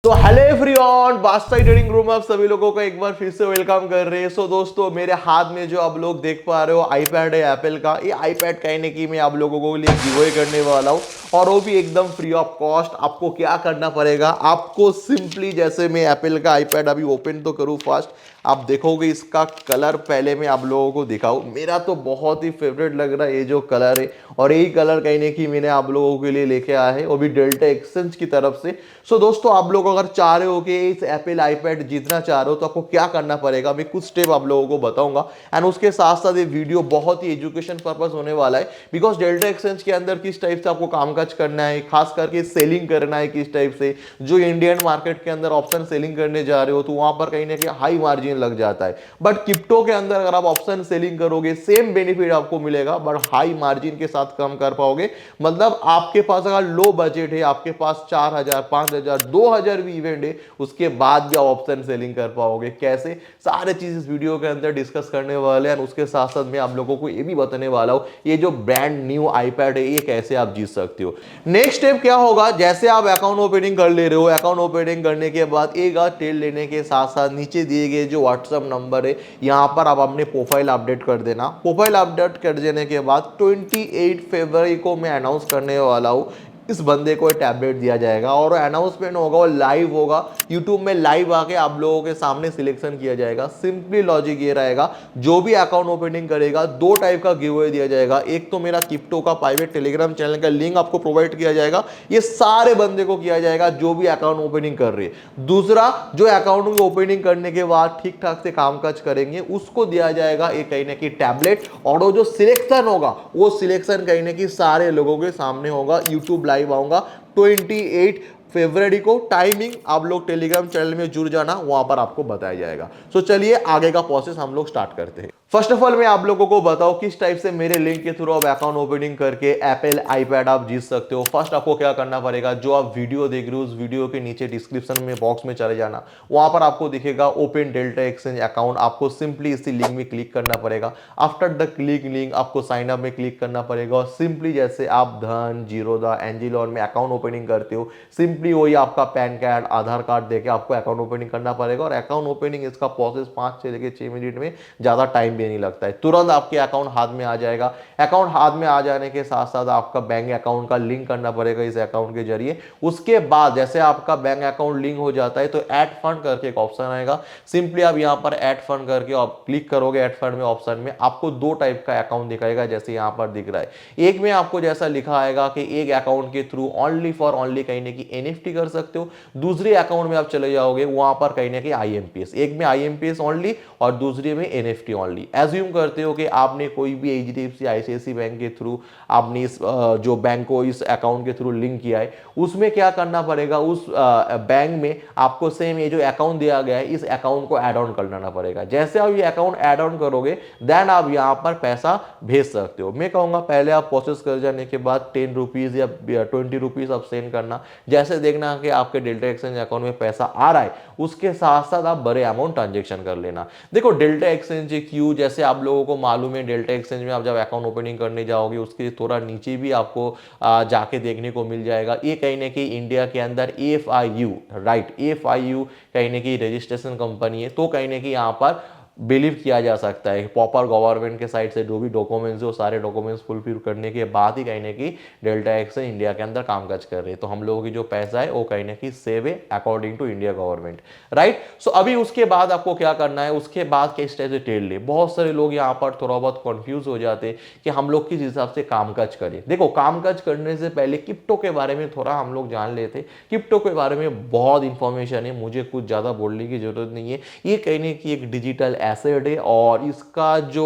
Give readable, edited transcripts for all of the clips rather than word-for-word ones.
तो hello everyone, बादशाह trading room में आप सभी लोगों का एक बार फिर से वेलकम कर रहे हैं। सो दोस्तों, मेरे हाथ में जो आप लोग देख पा रहे हो आईपैड है एप्पल का। ये आईपैड कहने की मैं आप लोगों को लिए गिव अवे करने वाला हूँ, और वो भी एकदम फ्री ऑफ कॉस्ट। आपको क्या करना पड़ेगा, आपको सिंपली जैसे मैं एप्पल का आईपैड अभी ओपन तो करूँ फास्ट, आप देखोगे इसका कलर पहले मैं आप लोगों को दिखाऊं। मेरा तो बहुत ही फेवरेट लग रहा है ये जो कलर है, और यही कलर कहने की मैंने आप लोगों के लिए लेके आया है, वो भी डेल्टा एक्सचेंज की तरफ से। सो दोस्तों, आप लोग अगर चाह रहे हो कि इस एप्पल आईपैड जीतना चाह रहे हो तो आपको क्या करना पड़ेगा, मैं कुछ स्टेप आप लोगों को बताऊंगा। एंड उसके साथ साथ ये वीडियो बहुत ही एजुकेशन पर्पस होने वाला है, बिकॉज डेल्टा एक्सचेंज के अंदर किस टाइप से आपको कामकाज करना है, खास करके सेलिंग करना है किस टाइप से। जो इंडियन मार्केट के अंदर ऑप्शन सेलिंग करने जा रहे हो तो वहां पर कहीं ना कहीं हाई मार्जिन लग जाता है, बट क्रिप्टो के अंदर अगर आप ऑप्शन सेलिंग करोगे सेम बेनिफिट आपको मिलेगा, बट हाई मार्जिन के साथ कम कर पाओगे। मतलब आपके पास अगर लो बजट है, आपके पास 4,000 5,000 2,000 भी इवेंट है, उसके बाद भी आप ऑप्शन सेलिंग कर पाओगे कैसे, सारे चीज इस वीडियो के अंदर डिस्कस करने वाले हैं। उसके साथ साथ मैं आप लोगों को ये भी बताने वाला हूं ये जो ब्रांड न्यू आईपैड है ये कैसे आप जीत सकते हो। नेक्स्ट स्टेप क्या होगा, जैसे आप अकाउंट ओपनिंग कर ले रहे हो, अकाउंट ओपनिंग करने के बाद एक टेल लेने के साथ साथ नीचे दिए गए जो व्हाट्सएप नंबर है यहां पर आप अपने प्रोफाइल अपडेट कर देना। प्रोफाइल अपडेट कर देने के बाद 28 फरवरी को मैं अनाउंस करने वाला हूं, इस बंदे को टैबलेट दिया जाएगा और अनाउंसमेंट होगा और लाइव होगा यूट्यूब में। लाइव आके आप लोगों के सामने सिलेक्शन किया जाएगा। सिंपली लॉजिक ये रहेगा, जो भी अकाउंट ओपनिंग करेगा दो टाइप का गिव अवे दिया जाएगा। एक तो मेरा क्रिप्टो का प्राइवेट टेलीग्राम चैनल का लिंक आपको प्रोवाइड किया जाएगा, ये सारे बंदे को किया जाएगा जो भी अकाउंट ओपनिंग कर रहे हैं। दूसरा, जो अकाउंट ओपनिंग करने के बाद ठीक ठाक से कामकाज करेंगे उसको दिया जाएगा एक कहीं ना कहीं टैबलेट, और वो जो सिलेक्शन होगा वो सिलेक्शन कहीं ना कहीं सारे लोगों के सामने होगा। यूट्यूब लाइव आऊंगा 28 फरवरी को। टाइमिंग आप लोग टेलीग्राम चैनल में जुड़ जाना, वहां पर आपको बताया जाएगा। सो चलिए आगे का प्रोसेस हम लोग स्टार्ट करते हैं। फर्स्ट ऑफ ऑल मैं आप लोगों को बताऊं किस टाइप से मेरे लिंक के थ्रू आप अकाउंट ओपनिंग करके एप्पल आईपैड आप जीत सकते हो। फर्स्ट आपको क्या करना पड़ेगा, जो आप वीडियो देख रहे हो उस वीडियो के नीचे डिस्क्रिप्शन में बॉक्स में चले जाना, वहां पर आपको दिखेगा ओपन डेल्टा एक्सचेंज अकाउंट। आपको सिंपली इसी लिंक में क्लिक करना पड़ेगा। आफ्टर द क्लिक लिंक आपको साइन अप में क्लिक करना पड़ेगा, और सिंपली जैसे आप धन, जीरोधा, एंजिलॉन में अकाउंट ओपनिंग करते हो सिंपली वही आपका पैन कार्ड, आधार कार्ड देके आपको अकाउंट ओपनिंग करना पड़ेगा। और अकाउंट ओपनिंग इसका प्रोसेस 5 से लेकर 6 मिनट में, ज्यादा टाइम भी नहीं लगता है, तुरंत आपके अकाउंट हाथ में आ जाएगा। अकाउंट हाथ में आ जाने के साथ साथ आपका बैंक अकाउंट का लिंक करना पड़ेगा इस अकाउंट के जरिए। उसके बाद जैसे आपका बैंक अकाउंट लिंक हो जाता है तो ऐड फंड करके एक ऑप्शन आएगा। सिंपली आप यहां पर ऐड फंड करके आप क्लिक करोगे, ऐड फंड में ऑप्शन में आपको दो टाइप का अकाउंट दिखाएगा जैसे यहां पर दिख रहा है। एक में आपको जैसा लिखा आएगा कि एक अकाउंट के थ्रू ओनली फॉर ओनली कहीं ना कहीं एनएफटी कर सकते हो। दूसरे अकाउंट में आप चले जाओगे वहां पर कहीं ना कहीं आईएमपीएस, एक में आईएमपीएस ओनली और दूसरे में एनएफटी ओनली। एज्यूम करते हो कि आपने कोई भी एचडीएफसी आईसीआईसी बैंक के थ्रू आपने इस जो बैंक को इस अकाउंट के थ्रू लिंक किया है, उसमें क्या करना पड़ेगा, उस बैंक में आपको सेम ये जो अकाउंट दिया गया है इस अकाउंट को ऐड ऑन कर लेना पड़ेगा। जैसे आप ये अकाउंट ऐड ऑन करोगे देन आप यहां पर पैसा भेज सकते हो। मैं कहूंगा पहले आप प्रोसेस कर जाने के बाद 10 रुपीज या 20 रुपीज आप सेंड करना। जैसे देखना कि आपके डेल्टा एक्सचेंज अकाउंट में पैसा आ रहा है उसके साथ साथ आप बड़े अमाउंट ट्रांजेक्शन कर लेना। देखो डेल्टा एक्सचेंज क्यों, जैसे आप लोगों को मालूम है डेल्टा एक्सचेंज में आप जब अकाउंट ओपनिंग करने जाओगे उसके थोड़ा नीचे भी आपको जाके देखने को मिल जाएगा। ये कहीं ना कहीं इंडिया के अंदर एफआईयू, राइट, एफआईयू कहीं ना कहीं रजिस्ट्रेशन कंपनी है, तो कहीं ना कहीं यहाँ पर बिलीव किया जा सकता है प्रॉपर गवर्नमेंट के साइड से जो भी डॉक्यूमेंट्स है वो सारे डॉक्यूमेंट्स फुलफिल करने के बाद ही कहीं ना कहीं डेल्टा एक्सचेंज इंडिया के अंदर कामकाज कर रहे हैं। तो हम लोगों की जो पैसा है वो कहीं ना कहीं सेव है according to India government, right. So अभी उसके बाद आपको क्या करना है, उसके बाद किस टाइप से ट्रेड ले। बहुत सारे लोग यहाँ पर थोड़ा बहुत कंफ्यूज हो जाते हैं कि हम लोग किस हिसाब से कामकाज करें। देखो कामकाज करने से पहले क्रिप्टो के बारे में थोड़ा हम लोग जान लेते। क्रिप्टो के बारे में बहुत इंफॉर्मेशन है, मुझे कुछ ज्यादा बोलने की जरूरत नहीं है। ये कहने की एक डिजिटल एसेट है और इसका जो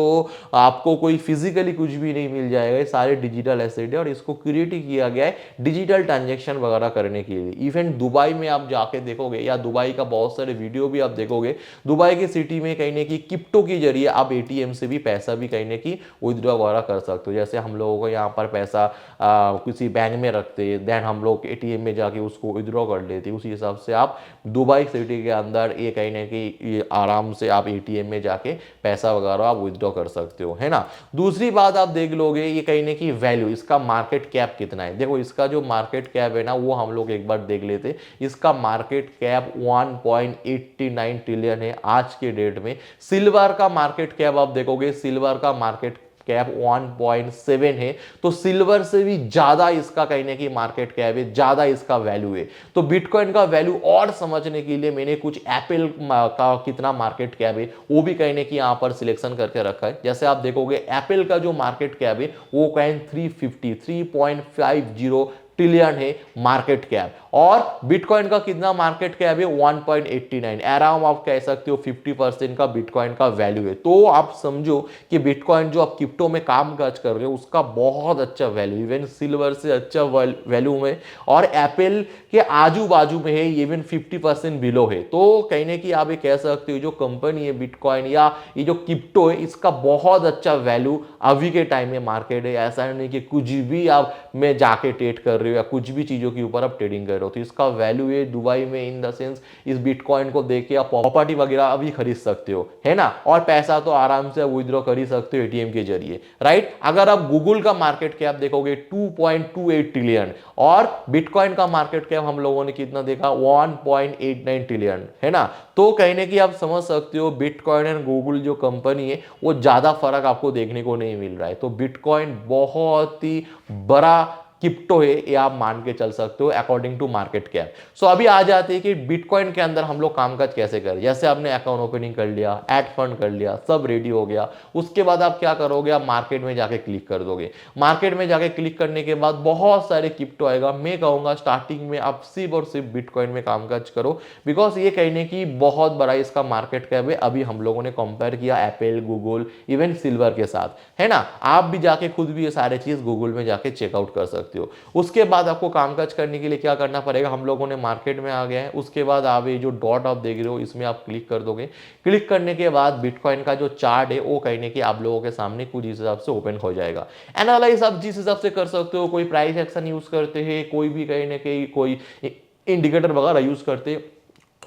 आपको कोई फिजिकली कुछ भी नहीं मिल जाएगा, ये सारे डिजिटल एसेट है और इसको क्रिएट किया गया है डिजिटल ट्रांजेक्शन वगैरह करने के लिए। इवन दुबई में आप जाके देखोगे या दुबई का बहुत सारे वीडियो भी आप देखोगे, दुबई की सिटी में कहीं ना कहीं क्रिप्टो के जरिए आप एटीएम से भी पैसा भी कहीं ना कहीं विथड्रॉ वगैरह कर सकते हो। जैसे हम लोगों को यहाँ पर पैसा किसी बैंक में रखते देन हम लोग एटीएम में जाके उसको विथड्रॉ कर लेते, उसी हिसाब से आप दुबई सिटी के अंदर ये कहीं ना कहीं आराम से आप एटीएम एटीएम में जाके पैसा वगैरह आप विथड्रॉ कर सकते हो, है ना। दूसरी बात आप देख लोगे ये कहने की वैल्यू, इसका मार्केट कैप कितना है। देखो इसका जो मार्केट कैप है ना वो हम लोग एक बार देख लेते। इसका मार्केट कैप 1.89 ट्रिलियन है आज के डेट में। सिल्वर का मार्केट कैप आप देखोगे, सिल्वर का मार्केट कैप 1.7 है, तो सिल्वर से भी ज्यादा इसका कहने की मार्केट कैप है, ज्यादा इसका वैल्यू है। तो बिटकॉइन का वैल्यू और समझने के लिए मैंने कुछ एप्पल का कितना मार्केट कैप है वो भी कहने की यहां पर सिलेक्शन करके रखा है। जैसे आप देखोगे एप्पल का जो मार्केट कैप है वो कहें 350 ट्रिलियन है मार्केट कैप, और बिटकॉइन का कितना मार्केट कैप है 1.89। आराम आप कह सकते हो 50% का बिटकॉइन का वैल्यू है। तो आप समझो कि बिटकॉइन जो आप क्रिप्टो में काम काज कर रहे हो उसका बहुत अच्छा वैल्यू, इवन सिल्वर से अच्छा वैल्यू में, और एप्पल के आजू बाजू में है, इवन 50% बिलो है। तो कहने की आप ये कह सकते हो जो कंपनी है बिटकॉइन या ये जो क्रिप्टो है इसका बहुत अच्छा वैल्यू अभी के टाइम में मार्केट है। ऐसा नहीं कि कुछ भी आप में जाके ट्रेड कर रहे हो या कुछ भी चीजों के ऊपर आप ट्रेडिंग कर रहे हो, तो इसका वैल्यू है दुबई में। इन द सेंस इस बिटकॉइन को देख के आप प्रॉपर्टी वगैरह अभी खरीद सकते हो, है ना, और पैसा तो आराम से विथड्रॉ कर ही सकते हो एटीएम के जरिए, राइट। अगर आप गूगल का मार्केट कैप देखोगे 2.28 ट्रिलियन, और बिटकॉइन का मार्केट कैप हम लोगों ने कितना देखा 1.89 ट्रिलियन, है ना। तो कहने की आप समझ सकते हो बिटकॉइन एंड गूगल जो कंपनी है वो ज्यादा फर्क आपको देखने को नहीं मिल रहा है। तो बिटकॉइन बहुत ही बड़ा क्रिप्टो है ये आप मान के चल सकते हो अकॉर्डिंग टू मार्केट कैप। सो अभी आ जाते हैं कि बिटकॉइन के अंदर हम लोग कामकाज कैसे करें। जैसे आपने अकाउंट ओपनिंग कर लिया, एड फंड कर लिया, सब रेडी हो गया, उसके बाद आप क्या करोगे, आप मार्केट में जाके क्लिक कर दोगे। मार्केट में जाके क्लिक करने के बाद बहुत सारे क्रिप्टो आएगा। मैं कहूंगा स्टार्टिंग में आप सिर्फ और सिर्फ बिटकॉइन में कामकाज करो, बिकॉज ये कहने की बहुत बड़ा इसका मार्केट कैप है। अभी हम लोगों ने कंपेयर किया एप्पल, गूगल, इवन सिल्वर के साथ, है ना। आप भी जाके खुद भी ये सारे चीज गूगल में जाके चेकआउट कर सकते हो। उसके बाद आपको कामकाज करने के लिए क्या करना पड़ेगा, हम लोगों ने मार्केट में आ गए हैं। उसके बाद आप ये जो डॉट आप देख रहे हो इसमें आप क्लिक कर दोगे। क्लिक करने के बाद बिटकॉइन का जो चार्ट है वो कहने की आप लोगों के सामने कुछ हिसाब से ओपन हो जाएगा। एनालाइज आप जिस हिसाब से कर सकते हो, कोई प्राइस एक्शन यूज करते हैं, कोई भी कहीं ना कहीं कोई इंडिकेटर वगैरह यूज करते हैं,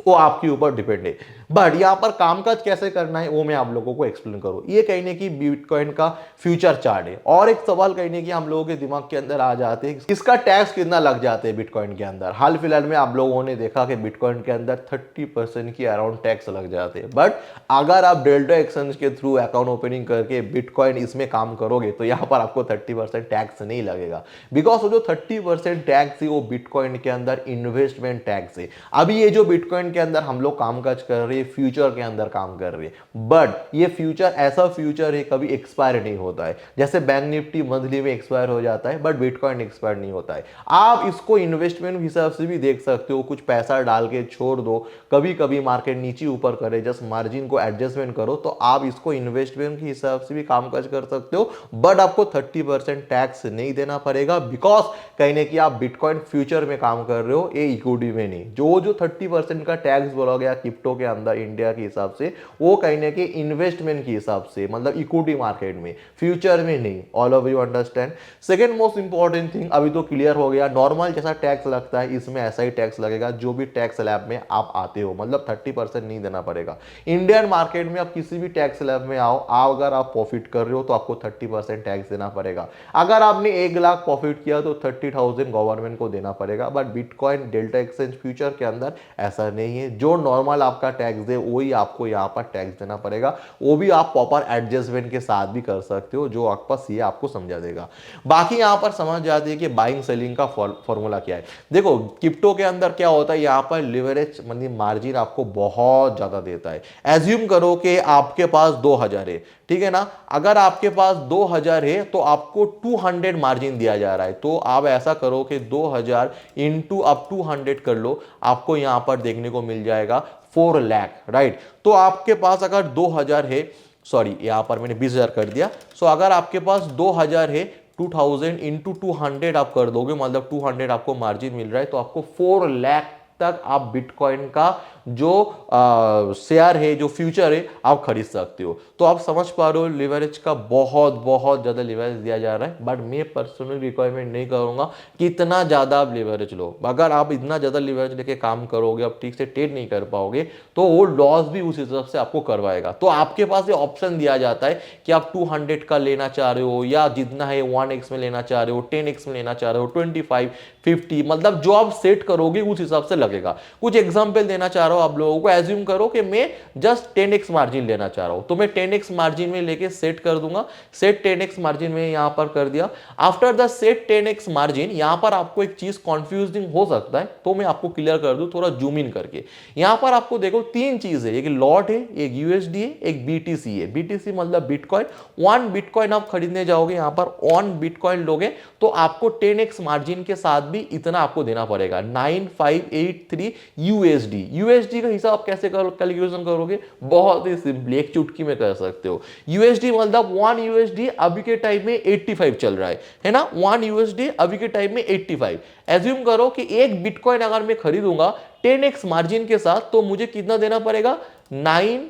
वो आपके ऊपर डिपेंड है। बट यहां पर कामकाज कैसे करना है वो मैं आप लोगों को एक्सप्लेन करूं। ये कहने की बिटकॉइन का फ्यूचर चार्ट है। और एक सवाल कहने की हम लोगों के दिमाग के अंदर आ जाते हैं, इसका टैक्स कितना लग जाते हैं बिटकॉइन के अंदर। हाल फिलहाल में आप लोगों ने देखा कि बिटकॉइन के अंदर 30% की अराउंड टैक्स लग जाते हैं। बट अगर आप डेल्टा एक्सचेंज के थ्रू अकाउंट ओपनिंग करके बिटकॉइन इसमें काम करोगे तो यहां पर आपको 30% टैक्स नहीं लगेगा, बिकॉज वो जो 30% टैक्स है वो बिटकॉइन के अंदर इन्वेस्टमेंट टैक्स है। अभी ये जो बिटकॉइन के अंदर हम लोग कामकाज कर रहे हैं फ्यूचर के अंदर काम कर रहे हैं, बट ये फ्यूचर ऐसा फ्यूचर है कभी एक्सपायर नहीं होता है। जैसे बैंक निफ्टी मंथली में एक्सपायर हो जाता है, बट बिटकॉइन एक्सपायर नहीं होता है। आप इसको इन्वेस्टमेंट हिसाब से भी देख सकते हो, कुछ पैसा डाल के छोड़ दो, कभी कभी मार्केट नीचे ऊपर करे, जस्ट मार्जिन को एडजस्टमेंट करो, तो आप इसको इन्वेस्टमेंट के हिसाब से भी कामकाज कर सकते हो। बट आपको 30% टैक्स नहीं देना पड़ेगा, बिकॉज कहने की आप बिटकॉइन फ्यूचर में काम कर रहे हो, ये इक्विटी में नहीं। जो 30% का टैक्स बोला गया क्रिप्टो के अंदर इंडिया के हिसाब से, वो कहने के इन्वेस्टमेंट के हिसाब से, मतलब इक्विटी मार्केट में, फ्यूचर में नहीं। All of you understand. Second most important thing अभी तो क्लियर हो गया, नॉर्मल जैसा टैक्स लगता है इसमें ऐसा ही टैक्स लगेगा जो भी टैक्स स्लैब में आप आते हो, मतलब 30% नहीं देना पड़ेगा। इंडियन मार्केट में आप किसी भी टैक्स स्लैब में आओ, अगर आप प्रॉफिट कर रहे हो तो आपको 30% टैक्स देना पड़ेगा। अगर आपने 1 लाख प्रॉफिट किया तो 30,000 गवर्नमेंट को देना पड़ेगा। But bitcoin delta exchange future के अंदर ऐसा नहीं है। जो नॉर्मल आपका टैक्स है वही आपको यहाँ पर टैक्स देना पड़ेगा, वो भी आप प्रॉपर एडजस्टमेंट के साथ भी कर सकते हो, जो आपका सीए आपको समझा देगा। बाकी यहाँ पर समझ जाती है कि बाइंग सेलिंग का फॉर्मूला क्या है। देखो क्रिप्टो के अंदर क्या होता है, यहाँ पर लिवरेज मतलब मार्जिन आपको बहुत ज्यादा देता है। एज्यूम करो कि आपके पास 2000 है, ठीक है ना। अगर आपके पास 2000 है तो आपको 200 मार्जिन दिया जा रहा है। तो आप ऐसा करो कि 2000 इंटू आप 200 कर लो, आपको यहां पर देखने को मिल जाएगा 4 लाख, राइट। तो आपके पास अगर 2000 है, सॉरी यहां पर मैंने 20,000 कर दिया। सो अगर आपके पास 2000 है, 2000 इंटू 200 आप कर दोगे, मतलब 200 आपको मार्जिन मिल रहा है, तो आपको 4 लाख तक आप बिटकॉइन का जो शेयर है, जो फ्यूचर है, आप खरीद सकते हो। तो आप समझ पा रहे हो लिवरेज का बहुत बहुत ज्यादा लिवरेज दिया जा रहा है। बट मैं पर्सनली रिक्वायरमेंट नहीं करूंगा कि इतना ज्यादा आप लिवरेज लो। अगर आप इतना ज्यादा लिवरेज लेके काम करोगे, आप ठीक से ट्रेड नहीं कर पाओगे, तो वो लॉस भी उस हिसाब से आपको करवाएगा। तो आपके पास ये ऑप्शन दिया जाता है कि आप 200 का लेना चाह रहे हो, या जितना है 1x में लेना चाह रहे हो, 10x में लेना चाह रहे हो, 25, 50, मतलब जो आप सेट करोगे उस हिसाब से लगेगा। कुछ एग्जांपल देना चाह रहा हूं आप लोगों को। एज्यूम करो कि मैं जस्ट 10x मार्जिन लेना चाह रहा हूं, तो मैं 10x मार्जिन में लेके सेट कर दूंगा। सेट 10x मार्जिन में यहां पर कर दिया। After the set 10x margin, यहां पर आपको एक चीज कंफ्यूजिंग हो सकता है, तो मैं आपको क्लियर कर दूं थोड़ा जूम इन करके। यहां पर आपको देखो तीन चीज है, एक लॉट है, एक यूएसडी है, एक बीटीसी है। बीटीसी मतलब बिटकॉइन। 1 बिटकॉइन आप खरीदने जाओगे, यहां पर 1 बिटकॉइन लोगे तो आपको 10x मार्जिन के साथ भी इतना आपको देना पड़ेगा, 9583 यूएसडी। यूएसडी का हिसाब आप कैसे कैलकुलेशन करोगे? बहुत ही सिंपल, एक चुटकी में कर सकते हो। यूएसडी मतलब 1 यूएसडी अभी के टाइम में 85 चल रहा है ना। 1 यूएसडी अभी के टाइम में 85। एज्यूम करो कि एक बिटकॉइन अगर मैं खरीदूंगा 10x मार्जिन के साथ, तो मुझे कितना देना पड़ेगा? 9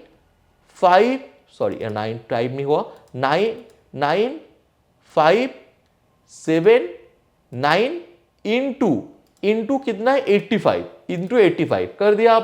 टाइप नहीं हुआ, 99579 इंटू कितना है? 85 इंटू 85 कर दिया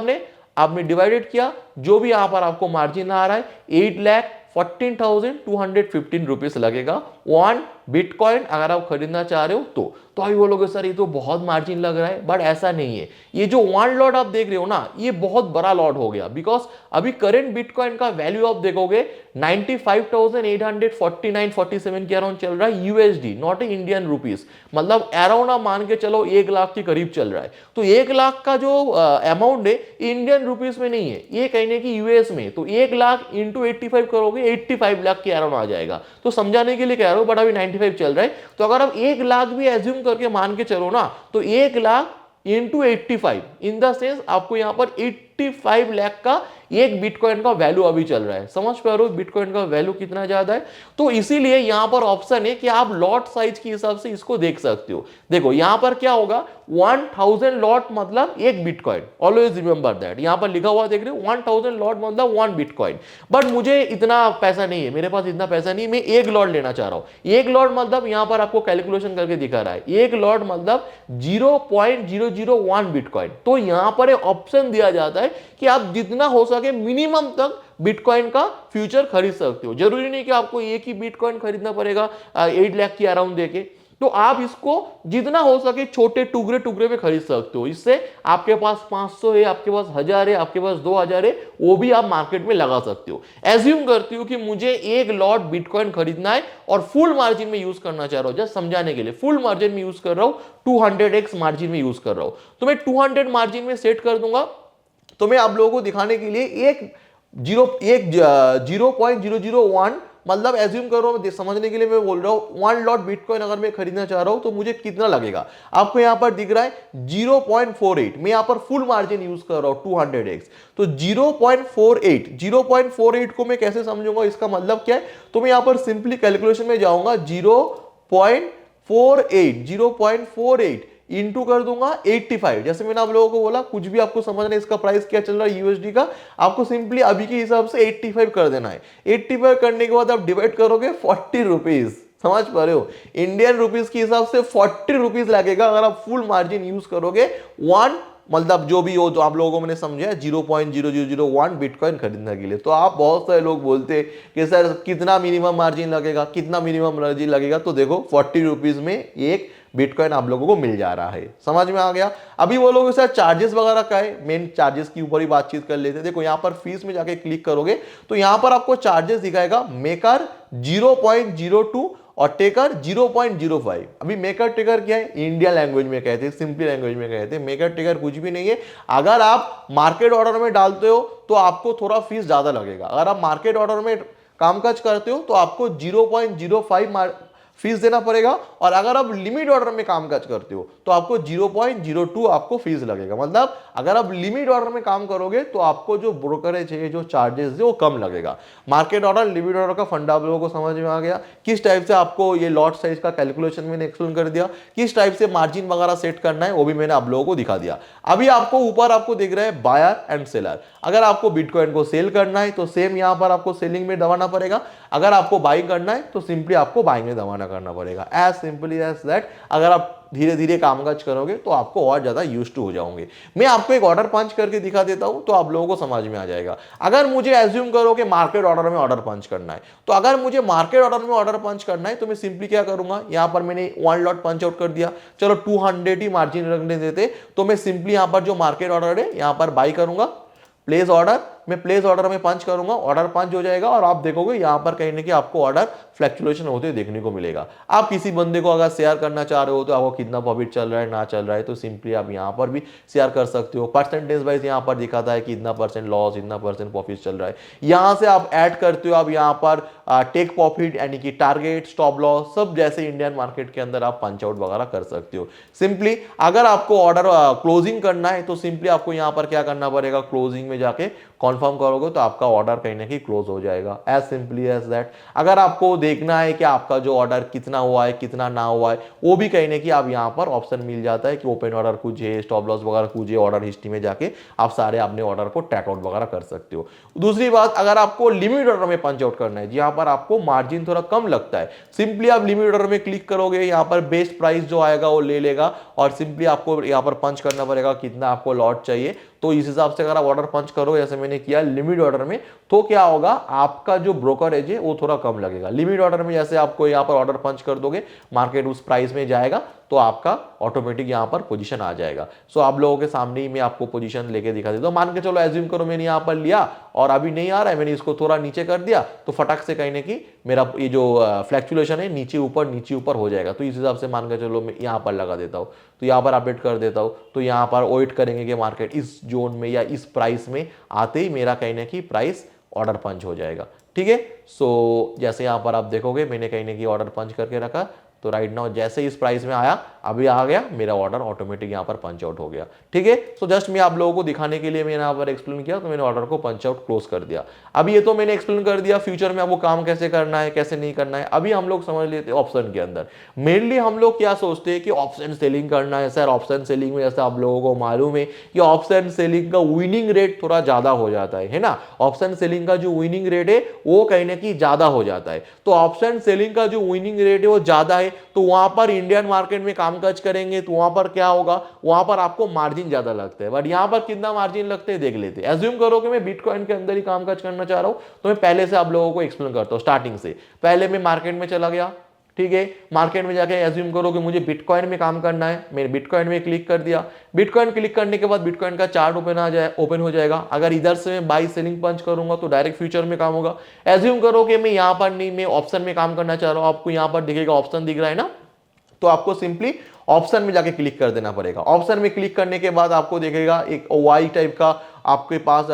आपने डिवाइडेड किया। जो भी यहां पर आपको मार्जिन आ रहा है 8,14,215 रुपीज लगेगा 1 बिटकॉइन अगर आप खरीदना चाह रहे हो तो अभी बोलोगे सर ये तो बहुत मार्जिन लग रहा है, बट ऐसा नहीं है। ये जो 1 लॉट आप देख रहे हो ना, ये बहुत बड़ा लॉट हो गया, बिकॉज अभी करेंट बिटकॉइन का वैल्यू आप देखोगे 95,849.47 के अराउंड चल रहा है USD, not a Indian rupees. मतलब अराउंड आप मान के चलो 1 लाख के करीब चल रहा है। तो 1 लाख का जो अमाउंट है इंडियन रुपीज में नहीं है, ये कहने की यूएस में। तो 1 लाख इंटू 85 करोगे 85 लाख के अराउंड आ जाएगा। तो समझाने के लिए कह रहा हूं, बट अभी 95 चल रहा है। तो अगर आप 1 लाख भी एज्यूम करके मान के चलो ना, तो 1 lakh into 85 in the sense आपको यहां पर 85 लाख का एक बिटकॉइन का वैल्यू अभी चल रहा है। समझ पा रहे हो बिटकॉइन का वैल्यू कितना ज्यादा है? तो इसीलिए यहां पर ऑप्शन है कि आप लॉट साइज के हिसाब से इसको देख सकते हो। देखो यहां पर क्या होगा, 1000 लॉट मतलब एक बिटकॉइन, ऑलवेज रिमेंबर दैट। यहां पर लिखा हुआ देख रहे हो 1000 लॉट मतलब 1 बिटकॉइन। बट मुझे इतना पैसा नहीं है, मेरे पास इतना पैसा नहीं, मैं 1 लॉट लेना चाह रहा हूं। 1 लॉट मतलब यहां पर आपको कैलकुलेशन करके दिखा रहा है, 1 लॉट मतलब 0.001 बिटकॉइन। तो यहां पर एक ऑप्शन दिया जाता है कि आप जितना हो सके मिनिमम तक बिटकॉइन का फ्यूचर खरीद सकते हो। जरूरी नहीं कि आपको एक ही बिटकॉइन खरीदना पड़ेगा 8 लाख की अराउंड देके। तो आप इसको जितना हो सके छोटे टुकड़े टुकड़े में खरीद सकते हो। इससे आपके पास 500 है, आपके पास 1000 है, आपके पास 2000 है, वो भी आप मार्केट में लगा सकते हो। एज्यूम करती हूं कि मुझे 1 लॉट बिटकॉइन खरीदना है और फुल मार्जिन में यूज करना चाह रहा हूं। जस्ट समझाने के लिए फुल मार्जिन में यूज कर रहा हूं, 200x मार्जिन में यूज कर रहा हूं। तो मैं 200 मार्जिन में सेट कर दूंगा। तो मैं आप लोगों को दिखाने के लिए एक 0.001 मतलब एज्यूम कर रहा हूं, समझने के लिए मैं बोल रहा हूं 1 लॉट बिटकॉइन अगर मैं खरीदना चाह रहा हूं तो मुझे कितना लगेगा। आपको यहां पर दिख रहा है 0.48। मैं यहां पर फुल मार्जिन यूज कर रहा हूं 200x। तो 0.48 को मैं कैसे समझूंगा, इसका मतलब क्या है? तो मैं यहां पर सिंपली कैलकुलेशन में जाऊंगा, 0.48 इंटू कर दूंगा 85। जैसे मैंने आप लोगों को बोला, कुछ भी आपको समझना है इसका प्राइस क्या चल रहा है यूएसडी का, आपको सिंपली अभी के हिसाब से 85 कर देना है। 85 करने के बाद आप डिवाइड करोगे 40 रुपीज। समझ पा रहे हो, इंडियन रुपीज के हिसाब से 40 रुपीज लगेगा अगर आप फुल मार्जिन यूज करोगे 1 मतलब जो भी हो, जो आप लोगों को मैंने समझाया 0.0001 बिटकॉइन खरीदने के लिए। तो आप बहुत सारे लोग बोलते हैं कि सर कितना मिनिमम मार्जिन लगेगा, कितना मिनिमम मार्जिन लगेगा? तो देखो 40 रुपीज में एक बिटकॉइन आप लोगों को मिल जा रहा है। समझ में आ गया? अभी वो लोग सर चार्जेस वगैरह का है, मेन चार्जेस के ऊपर ही बातचीत कर लेते हैं। देखो यहां पर फीस में जाके क्लिक करोगे तो यहां पर आपको चार्जेस दिखाएगा, मेकर 0.02 और टेकर 0.05। अभी मेकर टेकर क्या है? इंडियन लैंग्वेज में कहते हैं, सिंपली लैंग्वेज में कहते हैं। मेकर टेकर कुछ भी नहीं है। अगर आप मार्केट ऑर्डर में डालते हो तो आपको थोड़ा फीस ज्यादा लगेगा। अगर आप मार्केट ऑर्डर में कामकाज करते हो तो आपको 0.05 फीस देना पड़ेगा। और अगर आप लिमिट ऑर्डर में काम काज करते हो तो आपको 0.02 आपको फीस लगेगा। मतलब अगर आप लिमिट ऑर्डर में काम करोगे तो आपको जो ब्रोकरेज है, जो चार्जेस है, वो कम लगेगा। मार्केट ऑर्डर, लिमिट ऑर्डर का फंडा आप लोगों को समझ में आ गया। किस टाइप से आपको ये लॉट साइज का कैलकुलेशन मैंने एक्सप्लेन कर दिया, किस टाइप से मार्जिन वगैरह सेट करना है वो भी मैंने आप लोगों को दिखा दिया। अभी आपको ऊपर आपको दिख रहा है बायर एंड सेलर। अगर आपको बिटकॉइन को सेल करना है तो सेम यहां पर आपको सेलिंग में दबाना पड़ेगा। अगर आपको बाइंग करना है तो सिंपली आपको बाइंग में दबाना करना पड़ेगा। As simply as that. अगर आप धीरे धीरे कामकाज करोगे तो आपको और ज्यादा यूज्ड टू हो जाओगे। मैं आपको एक ऑर्डर पंच करके दिखा देता हूं तो आप लोगों को समझ में आ जाएगा। अगर मुझे एज्यूम करो कि मार्केट ऑर्डर में ऑर्डर पंच करना है, तो अगर मुझे मार्केट ऑर्डर में ऑर्डर पंच करना है तो मैं सिंपली क्या करूंगा, यहां पर मैंने वन लॉट पंच आउट कर दिया। चलो 200 ही मार्जिन रखने देते, तो मैं सिंपली यहां पर जो मार्केट ऑर्डर है यहां पर बाई करूंगा, प्लेस ऑर्डर। मैं प्लेस ऑर्डर में पंच करूंगा, ऑर्डर पंच हो जाएगा और आप देखोगे यहां पर कहीं ना कहीं आपको ऑर्डर फ्लक्चुएशन होते देखने को मिलेगा। आप किसी बंदे को अगर शेयर करना चाह रहे हो तो आपको कितना प्रॉफिट चल रहा है, ना चल रहा है, तो सिंपली आप यहां पर भी शेयर कर सकते हो। परसेंटेज वाइज यहां पर दिखाता है कि इतना परसेंट लॉस, इतना परसेंट प्रॉफिट चल रहा है। यहां से आप ऐड करते हो, आप यहां पर टेक प्रॉफिट यानी कि टारगेट, स्टॉप लॉस, सब जैसे इंडियन मार्केट के अंदर आप पंच आउट वगैरह कर सकते हो। सिंपली अगर आपको ऑर्डर क्लोजिंग करना है तो सिंपली आपको यहां पर क्या करना पड़ेगा, क्लोजिंग में जाके कॉन्फर्म करोगे तो आपका ऑर्डर कहीं ना कहीं क्लोज हो जाएगा। As simply as that. अगर आपको देखना है कि आपका जो ऑर्डर कितना हुआ है, कितना ना हुआ है, वो भी कहीं ना कहीं आप यहां पर ऑप्शन मिल जाता है कि ओपन ऑर्डर कूजिए, स्टॉप लॉस वगैरह कूजिए, ऑर्डर हिस्ट्री में जाके आप सारे अपने ऑर्डर को टैक आउट वगैरह कर सकते हो। दूसरी बात, अगर आपको लिमिट ऑर्डर में पंच आउट करना है जहां पर आपको मार्जिन थोड़ा कम लगता है, सिंपली आप लिमिट ऑर्डर में क्लिक करोगे, यहां पर बेस्ट प्राइस जो आएगा वो ले लेगा और सिंपली आपको यहां पर पंच करना पड़ेगा कितना आपको लॉट चाहिए। तो इस हिसाब से अगर आप ऑर्डर पंच करो जैसे मैंने किया लिमिट ऑर्डर में, तो क्या होगा, आपका जो ब्रोकरेज है वो थोड़ा कम लगेगा। लिमिट ऑर्डर में जैसे आपको यहां पर ऑर्डर पंच कर दोगे, मार्केट उस प्राइस में जाएगा तो आपका ऑटोमेटिक यहां पर पोजीशन आ जाएगा। सो आप लोगों के सामने ही मैं आपको पोजीशन लेके दिखा देता हूं। मान के चलो एज्यूम करो मैंने यहां पर लिया और अभी नहीं आ रहा है, मैंने इसको थोड़ा नीचे कर दिया तो फटक से कहीं ना कहीं मेरा ये जो फ्लैक्चुएशन है नीचे ऊपर हो जाएगा। तो इस हिसाब से मान के चलो मैं यहां पर लगा देता हूं, तो यहां पर अपडेट कर देता हूं, तो यहां पर वेट करेंगे कि मार्केट इस जोन में या इस प्राइस में आते ही मेरा कहीं ना कहीं प्राइस ऑर्डर पंच हो जाएगा। ठीक है। सो जैसे यहां पर आप देखोगे मैंने कहीं ना कहीं ऑर्डर पंच करके रखा, तो राइट नाउ जैसे इस प्राइस में आया, अभी आ गया, मेरा ऑर्डर ऑटोमेटिक यहां पर पंच आउट हो गया। ठीक है। सो जस्ट मैं आप लोगों को दिखाने के लिए मैंने यहां पर एक्सप्लेन किया, तो मैंने ऑर्डर को पंच आउट क्लोज कर दिया। अभी ये तो मैंने एक्सप्लेन कर दिया फ्यूचर में आपको काम कैसे करना है, कैसे नहीं करना है। अभी हम लोग समझ लेते हैं ऑप्शन के अंदर। मेनली हम लोग क्या सोचते हैं कि ऑप्शन सेलिंग करना है सर। ऑप्शन सेलिंग में जैसे आप लोगों को मालूम है कि ऑप्शन सेलिंग का विनिंग रेट थोड़ा ज्यादा हो जाता है ना। ऑप्शन सेलिंग का जो विनिंग रेट है वो कहीं ना कहीं ज्यादा हो जाता है। तो ऑप्शन सेलिंग का जो विनिंग रेट है वो ज्यादा है, तो वहां पर इंडियन मार्केट में कामकाज करेंगे तो वहां पर क्या होगा, वहां पर आपको मार्जिन ज्यादा लगता है। बट यहां पर कितना मार्जिन लगते हैं देख लेते हैं। एज्यूम करो कि मैं बिटकॉइन के अंदर ही कामकाज करना चाह रहा हूं, तो मैं पहले से आप लोगों को एक्सप्लेन करता हूं स्टार्टिंग से। पहले मैं मार्केट में चला गया, ठीक है। मार्केट में जाके एज्यूम करो कि मुझे बिटकॉइन में काम करना है, मैंने बिटकॉइन में क्लिक कर दिया। बिटकॉइन क्लिक करने के बाद बिटकॉइन का चार्ट ओपन हो जाएगा। अगर इधर से मैं बाई सेलिंग पंच करूंगा तो डायरेक्ट फ्यूचर में काम होगा। एज्यूम करो कि मैं यहां पर नहीं, मैं ऑप्शन में काम करना चाह रहा हूं। आपको यहां पर दिखेगा ऑप्शन दिख रहा है ना, तो आपको सिंपली ऑप्शन में जाके क्लिक कर देना पड़ेगा। ऑप्शन में क्लिक करने के बाद आपको देखेगा एक वाई टाइप का आपके पास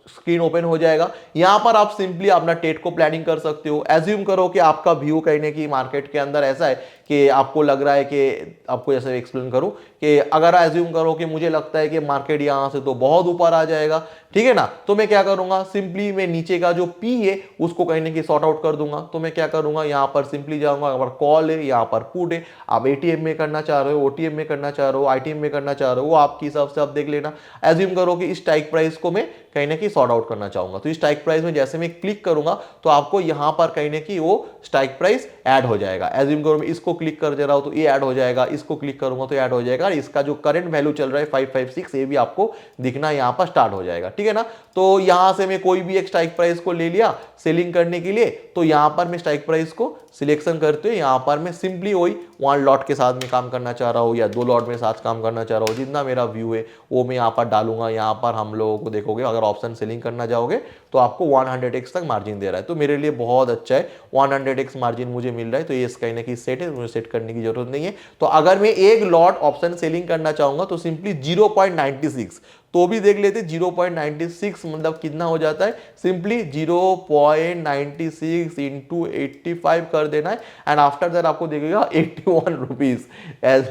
स्क्रीन ओपन हो जाएगा। यहां पर आप सिंपली अपना टेट को प्लानिंग कर सकते हो। एज्यूम करो कि आपका व्यू कहने की मार्केट के अंदर ऐसा है कि आपको लग रहा है कि आपको जैसे एक्सप्लेन करूं कि अगर एज्यूम करो कि मुझे लगता है कि मार्केट यहां से तो बहुत ऊपर आ जाएगा, ठीक है ना, तो मैं क्या करूंगा, सिंपली मैं नीचे का जो पी है उसको कहने की सॉर्ट आउट कर दूंगा। तो मैं क्या करूंगा, यहां पर सिंपली जाऊंगा, यहाँ पर कॉल है, यहाँ पर पुट है, आप एटीएम में करना चाह रहे हो, ओटीएम में करना चाह रहे हो, आईटीएम में करना चाह रहे हो, वो आपके हिसाब से आप देख लेना। एज्यूम करो कि इस स्ट्राइक प्राइस को मैं कहीं ना कहीं सॉर्ट आउट करना चाहूंगा, तो इस स्ट्राइक प्राइस में जैसे मैं क्लिक करूंगा तो आपको यहां पर कहीं ना कहीं वो स्ट्राइक प्राइस ऐड हो जाएगा। एज्यूम करो मैं इसको क्लिक कर दे रहा हूं तो ये ऐड हो जाएगा, इसको क्लिक करूंगा तो ऐड हो जाएगा। इसका जो करंट वैल्यू चल रहा है 556 ये भी आपको दिखना यहां पर स्टार्ट हो जाएगा, ठीक है ना। तो यहां से मैं कोई भी एक स्ट्राइक प्राइस को ले लिया सेलिंग करने के लिए, तो यहां पर मैं स्ट्राइक प्राइस को सिलेक्शन करते हुए यहां पर मैं सिंपली वही वन लॉट के साथ में काम करना चाह रहा हूं या दो लॉट में साथ काम करना चाह रहा हूं, जितना मेरा व्यू है वो मैं यहां पर डालूंगा। यहां पर हम लोगों को देखोगे अगर ऑप्शन सेलिंग करना जाओगे तो आपको 100x तक मार्जिन दे रहा है, तो मेरे लिए बहुत अच्छा है। 100x मार्जिन मुझे मिल रहा है, तो ये कहीं ना कहीं सेट है, मुझे सेट करने की जरूरत नहीं है। तो अगर मैं एक लॉट ऑप्शन सेलिंग करना चाहूंगा तो सिंपली 0.96, तो भी देख लेते 0.96 मतलब कितना हो जाता है, सिंपली 0.96 इंटू 85 कर देना है एंड आफ्टर दैट आपको देखेगा 81 रुपीज।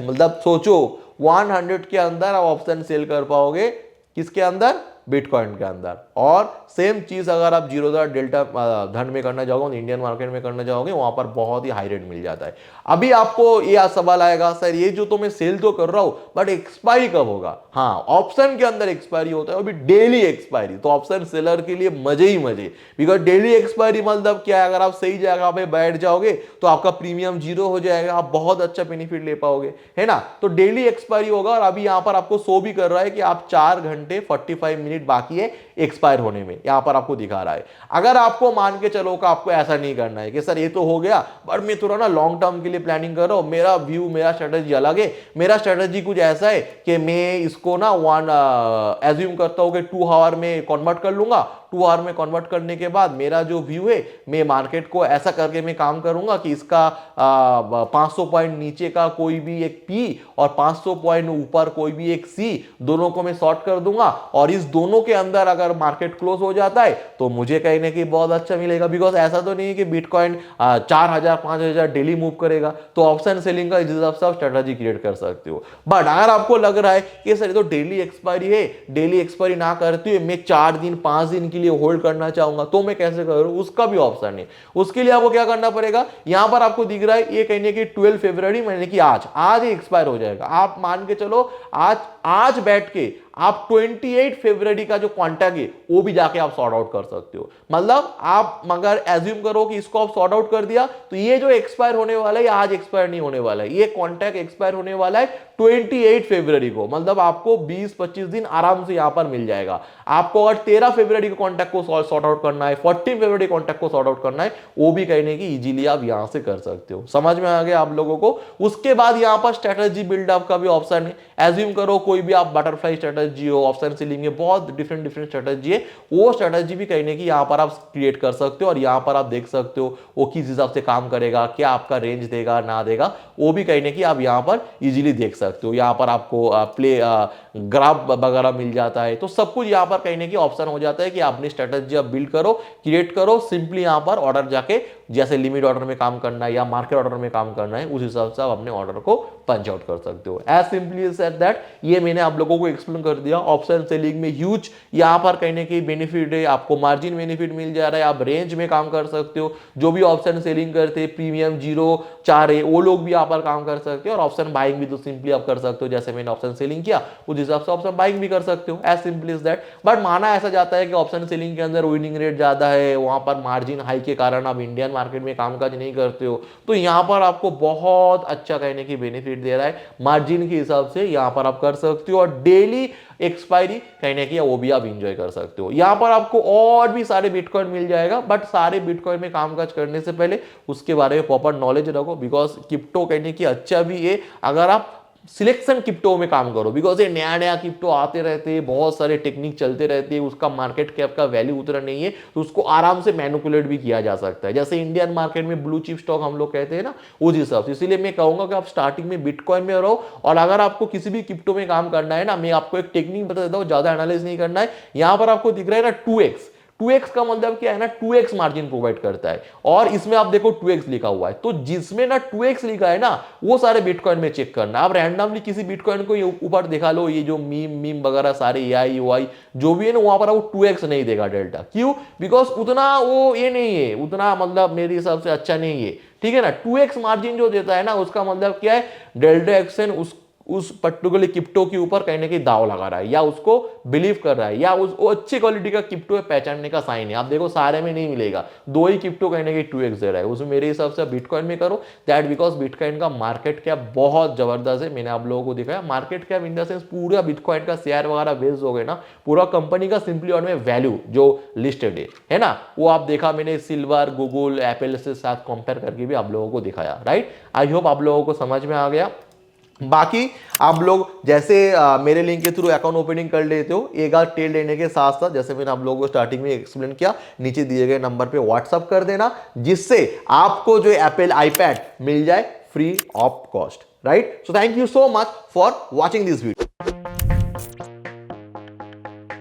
मतलब सोचो 100 के अंदर आप ऑप्शन सेल कर पाओगे, किसके अंदर, बिटकॉइन के अंदर। और सेम चीज अगर आप जीरोधा डेल्टा धन में करना चाहोगे, इंडियन मार्केट में करना चाहोगे, वहां पर बहुत ही हाई रेट मिल जाता है। अभी आपको ये सवाल आएगा, सर ये जो तो मैं सेल तो कर रहा हूं बट एक्सपायरी कब होगा। हाँ, ऑप्शन के अंदर एक्सपायरी होता है, अभी डेली एक्सपायरी, तो ऑप्शन सेलर के लिए मजे ही मजे, बिकॉज डेली एक्सपायरी मतलब क्या है, अगर आप सही जगह पे बैठ जाओगे तो आपका प्रीमियम जीरो हो जाएगा, आप बहुत अच्छा बेनिफिट ले पाओगे, है ना। तो डेली एक्सपायरी होगा और अभी यहां पर आपको शो भी कर रहा है कि आप 4 घंटे 45 मिनट बाकी है एक्सपायर होने में, यहां पर आपको दिखा रहा है। अगर आपको मान के चलो कि आपको ऐसा नहीं करना है कि सर ये तो हो गया बट मैं थोड़ा ना लॉन्ग टर्म के लिए प्लानिंग कर रहा हूं, मेरा व्यू, मेरा स्ट्रेटजी अलग है, मेरा स्ट्रेटजी कुछ ऐसा है कि मैं इसको ना एज्यूम करता हूं कि 2 आवर में कन्वर्ट कर लूंगा, 2 आवर में कन्वर्ट करने के बाद मेरा जो व्यू है, मैं मार्केट को ऐसा करके मैं काम करूंगा कि इसका 500 पॉइंट नीचे का कोई भी एक पी और 500 पॉइंट ऊपर कोई भी एक सी, दोनों को मैं शॉर्ट कर दूंगा और इस दोनों के अंदर अगर मार्केट क्लोज हो जाता है तो मुझे कहीं ना कहीं बहुत अच्छा मिलेगा। बिकॉज ऐसा तो नहीं है कि बिटकॉइन 4000 5000 डेली मूव करेगा, तो ऑप्शन सेलिंग का इस हिसाब से आप स्ट्रेटजी क्रिएट कर सकते हो। बट अगर आपको लग रहा है कि सर ये तो डेली एक्सपायरी है, डेली एक्सपायरी ना करते हुए मैं 4 दिन 5 दिन के लिए होल्ड करना चाहूंगा, तो मैं कैसे करूं, उसका भी ऑप्शन है। उसके लिए आपको क्या करना पड़ेगा, यहां पर आपको दिख रहा है ये कहने की 12 फरवरी, यानी कि आज ही एक्सपायर हो जाएगा। आप मान के चलो आज बैठ के आप 28 फरवरी का जो कॉन्टैक्ट है वो भी जाके आप सॉर्ट आउट कर सकते हो। मतलब आप अगर एज्यूम करो कि इसको आप सॉर्ट आउट कर दिया तो ये जो एक्सपायर होने वाला है आज एक्सपायर नहीं होने वाला है, ये कॉन्टैक्ट एक्सपायर होने वाला है 28 फरवरी को। मतलब आपको 20-25 दिन आराम से यहां पर मिल जाएगा। आपको अगर 13 फरवरी के कॉन्टैक्ट को सॉर्ट आउट करना है, 14 फरवरी कॉन्टैक्ट को सॉर्ट आउट करना है, वो भी कहने की इजीली आप यहां से कर सकते हो। समझ में आ गया आप लोगों को। उसके बाद यहां पर स्ट्रेटजी बिल्डअप का भी ऑप्शन है। एज्यूम करो कोई भी आप बटरफ्लाई स्ट्रेटजी हो, ऑप्शन सेलिंग में बहुत डिफरेंट स्ट्रेटजी है, वो स्ट्रेटजी भी कहने की यहां पर आप क्रिएट कर सकते हो और यहां पर आप देख सकते हो वो किस हिसाब से काम करेगा, क्या आपका रेंज देगा ना देगा, वो भी कहने की आप यहां पर इजीली देख सकते हो। यहां पर आपको प्ले ग्राफ वगैरह मिल जाता है, तो सब कुछ यहां पर कहने की ऑप्शन हो जाता है कि अपनी स्ट्रेटजी आप बिल्ड करो, क्रिएट करो। सिंपली यहां पर ऑर्डर जाके जैसे लिमिट ऑर्डर में काम करना है या मार्केट ऑर्डर में काम करना है, उस हिसाब से आप अपने ऑर्डर को पंच आउट कर सकते हो। एज सिंपली एज दैट, ये मैंने आप लोगों को एक्सप्लेन कर दिया। ऑप्शन सेलिंग में ह्यूज यहां पर कहने की बेनिफिट है, आपको मार्जिन बेनिफिट मिल जा रहा है, आप रेंज में काम कर सकते हो। जो भी ऑप्शन सेलिंग करते हैं प्रीमियम 0-4 है, वो लोग भी यहां पर काम कर सकते हो। और ऑप्शन बाइंग भी तो सिंपली आप कर सकते हो, जैसे मैंने ऑप्शन सेलिंग किया उस हिसाब से ऑप्शन बाइंग भी कर सकते हो। As simple is that. But माना ऐसा जाता है कि ऑप्शन सेलिंग के अंदर विनिंग रेट ज्यादा है, वहां पर मार्जिन हाई के कारण आप इंडियन मार्केट में कामकाज नहीं करते हो, तो यहां पर आपको बहुत अच्छा कहने की बेनिफिट दे रहा है। मार्जिन के हिसाब से यहां पर आप कर सकते हो और डेली एक्सपायरी कहने की वो भी आप इंजॉय कर सकते हो। यहां पर आपको और भी सारे बिटकॉइन मिल जाएगा, बट सारे बिटकॉइन में कामकाज करने से पहले उसके बारे में प्रॉपर नॉलेज रखो। बिकॉज क्रिप्टो कहने की अच्छा भी है अगर आप सिलेक्शन क्रिप्टो में काम करो, बिकॉज ये नया नया क्रिप्टो आते रहते हैं, बहुत सारे टेक्निक चलते रहते हैं, उसका मार्केट कैप का वैल्यू उतना नहीं है, तो उसको आराम से मैनिपुलेट भी किया जा सकता है। जैसे इंडियन मार्केट में ब्लू चिप स्टॉक हम लोग कहते हैं ना, उस हिसाब से। इसीलिए मैं कहूंगा कि आप स्टार्टिंग में बिटकॉइन में रहो, और अगर आपको किसी भी क्रिप्टो में काम करना है ना, मैं आपको एक टेक्निक बता देता हूँ, ज्यादा एनालिसिस नहीं करना है। यहां पर आपको दिख रहा है ना 2x का मतलब क्या है ना, 2x मार्जिन प्रोवाइड करता है, और इसमें आप देखो 2x लिखा हुआ है, तो जिसमें ना 2x लिखा है ना वो सारे बिटकॉइन में चेक करना। आप रैंडमली किसी बिटकॉइन को ऊपर दिखा लो, ये जो मीम वगैरह सारे AI UI जो भी है ना, वहां पर वो 2x नहीं देगा डेल्टा। क्यों? बिकॉज उतना वो ये नहीं है, उतना मतलब मेरे हिसाब से अच्छा नहीं है, ठीक है ना। 2x मार्जिन जो देता है ना, उसका मतलब क्या है, डेल्टा एक्शन उस पर्टिकुलर क्रिप्टो के ऊपर कहने की दाव लगा रहा है, या उसको बिलीव कर रहा है, या उस अच्छी क्वालिटी का क्रिप्टो है पहचानने का साइन है। आप देखो सारे में नहीं मिलेगा, 2 ही क्रिप्टो कहने की 2x दे रहा है, उसमें मेरे हिसाब से बिटकॉइन में करो। दैट बिकॉज बिटकॉइन का मार्केट कैप बहुत जबरदस्त है, मैंने आप लोगों को दिखाया। Market cap in the sense पूरा बिटकॉइन का शेयर वगैरह बेस्ड हो गए ना, पूरा कंपनी का सिंपली और में वैल्यू जो लिस्टेड है ना, वो आप देखा मैंने सिल्वर, गूगल, एप्पल से साथ कंपेयर करके भी आप लोगों को दिखाया, राइट। आई होप आप लोगों को समझ में आ गया। बाकी आप लोग जैसे मेरे लिंक के थ्रू अकाउंट ओपनिंग कर लेते हो, एक आध टेल लेने के साथ साथ, जैसे मैंने आप लोगों को स्टार्टिंग में एक्सप्लेन किया, नीचे दिए गए नंबर पे व्हाट्सअप कर देना, जिससे आपको जो एप्पल आईपैड मिल जाए free of cost, right. So thank you so much for watching this video.